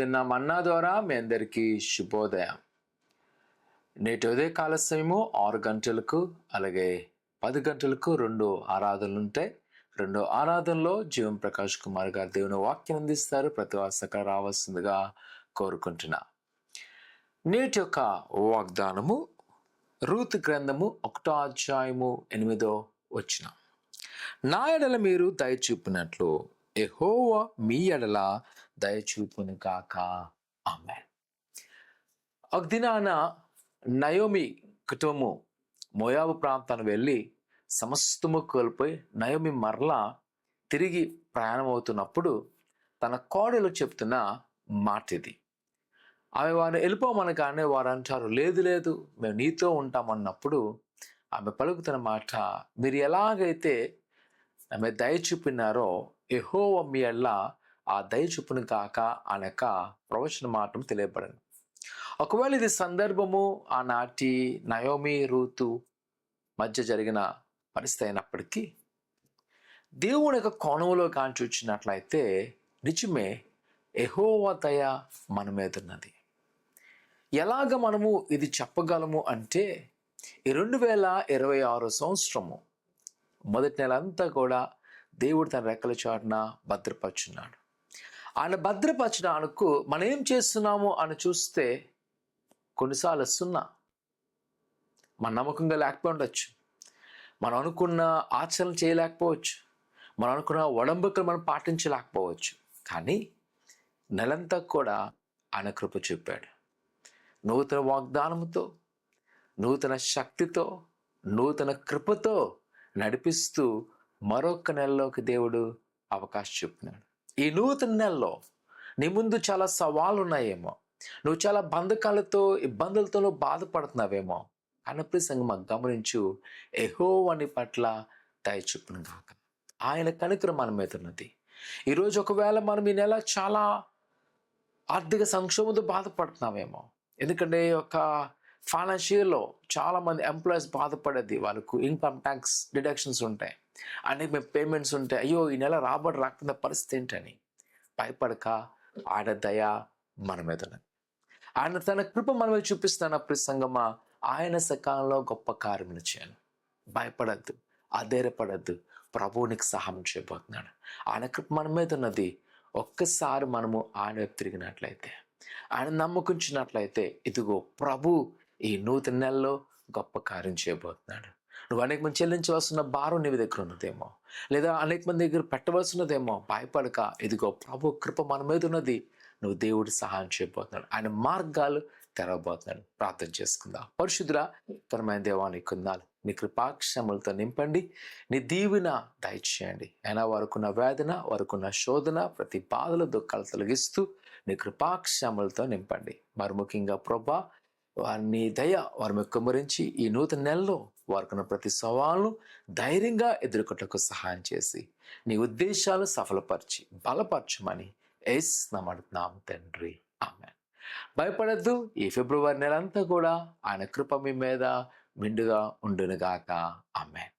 అనుదిన మన్నా ద్వారా మీ అందరికీ శుభోదయం. నేటి ఉదయకాల సమయము 6 గంటలకు అలాగే 10 గంటలకు 2 ఆరాధనలు ఉంటాయి. 2 ఆరాధనలో జీవం ప్రకాష్ కుమార్ గారు దేవుని వాక్యం అందిస్తారు. ప్రతి వాసక రావాల్సిందిగా కోరుకుంటున్నా. నేటి యొక్క వాగ్దానము రూతు గ్రంథము 1వ అధ్యాయము 8వ వచనం. నా ఎడల మీరు దయ చూపినట్లు యెహోవా మీ ఎడల దయ చూపును గాక. ఆమేన్. ఒక దినాన నయోమి కుటుంబము మోయాబు ప్రాంతానికి వెళ్ళి సమస్తము కోల్పోయి నయోమి మరలా తిరిగి ప్రయాణం అవుతున్నప్పుడు తన కోడలు చెప్తున్న మాట ఇది. ఆమె వారిని వెళ్ళిపోమనగానే వారు అంటారు, లేదు లేదు మేము నీతో ఉంటామన్నప్పుడు ఆమె పలుకుతున్న మాట, మీరు ఎలాగైతే ఆమె దయ చూపినారో యెహోవా మీ ఎడల ఆ దయ చూపును కాక అనక ప్రవచన మాటం తెలియబడను. ఒకవేళ ఇది సందర్భము ఆనాటి నయోమి రూతు మధ్య జరిగిన పరిస్థితి అయినప్పటికీ దేవుని యొక్క కోణంలో కాని చూచినట్లయితే నిజమే యెహోవా దయ మన మీద ఉన్నది. ఎలాగ మనము ఇది చెప్పగలము అంటే ఈ 2026 సంవత్సరము మొదటి నెల అంతా కూడా దేవుడు తన రెక్కల చాటున భద్రపరుచున్నాడు. ఆయన భద్రపరచడానికి మనం ఏం చేస్తున్నాము అని చూస్తే కొన్నిసార్లు మన నమ్మకంగా లేకపోయి ఉండొచ్చు, మనం అనుకున్న ఆచరణ చేయలేకపోవచ్చు, మనం అనుకున్న ఒడంబడికలు మనం పాటించలేకపోవచ్చు. కానీ నెలంతా కూడా ఆయన కృప చూపాడు. నూతన వాగ్దానముతో, నూతన శక్తితో, నూతన కృపతో నడిపిస్తూ మరొక నెలలోకి దేవుడు అవకాశం చూపినాడు. ఈ నూతన నెలలో నీ ముందు చాలా సవాళ్ళు ఉన్నాయేమో, నువ్వు చాలా బంధకాలతో ఇబ్బందులతో బాధపడుతున్నావేమో. అన్నప్పుడు సంగమా గమనించు, యెహోవాని పట్ల దయ చూపును గాక. ఆయన కనికరం మన మీద ఉన్నది. ఈరోజు ఒకవేళ మనం ఈ నెల చాలా ఆర్థిక సంక్షోభంతో బాధపడుతున్నామేమో. ఎందుకంటే ఒక ఫైనాన్షియల్లో చాలామంది ఎంప్లాయీస్ బాధపడేది, వాళ్ళకు ఇన్కమ్ ట్యాక్స్ డిడక్షన్స్ ఉంటాయి, అనేక పేమెంట్స్ ఉంటాయి. అయ్యో ఈ నెల రాకుండా పరిస్థితి ఏంటని భయపడక ఆయన దయ మన మీద ఉన్నది. ఆయన తన కృప మన మీద చూపిస్తున్న ప్రసంగమా ఆయన సకాలంలో గొప్ప కార్యములు చేయాలి. భయపడద్దు, అధైర్యపడద్దు, ప్రభువునికి సహాయం చేయబోతున్నాడు. ఆయన కృప మన మీద ఉన్నది. ఒక్కసారి మనము ఆయన వైపు తిరిగినట్లయితే, ఆయన నమ్మకించినట్లయితే, ఇదిగో ప్రభు ఈ నూతన నెలలో గొప్ప కార్యం చేయబోతున్నాడు. నువ్వు అనేక మంది చెల్లించవలసిన భారం నీ దగ్గర ఉన్నదేమో, లేదా అనేక మంది దగ్గర పెట్టవలసినదేమో. భయపడక, ఇదిగో ప్రభు కృప మన మీద ఉన్నది. నువ్వు దేవుడి సహాయం చేయబోతున్నాడు. ఆయన మార్గాలు తెరవబోతున్నాడు. ప్రార్థన చేసుకుందాం. పరిశుద్ధుడా ఘనమైన దేవా నీ కొందాలు, నీ కృపాక్షములతో నింపండి, నీ దీవెన దయచేయండి. అయినా వారికున్న వేదన, వారికున్న శోధన, ప్రతి బాధలు దుఃఖాలు తొలగిస్తూ నీ కృపాక్షములతో నింపండి. మరి ముఖ్యంగా ప్రభా వారిని దయ వారి మీద కుమ్మరించి ఈ నూతన నెలలో వారికున్న ప్రతి సవాళ్ళను ధైర్యంగా ఎదుర్కొటకు సహాయం చేసి నీ ఉద్దేశాలు సఫలపరిచి బలపరచమని యేసు నామమున అడుగుతున్నాము తండ్రి. ఆమేన్. భయపడద్దు. ఈ ఫిబ్రవరి నెలంతా కూడా ఆయన కృప మీ మీద మెండుగా ఉండునుగాక. ఆమేన్.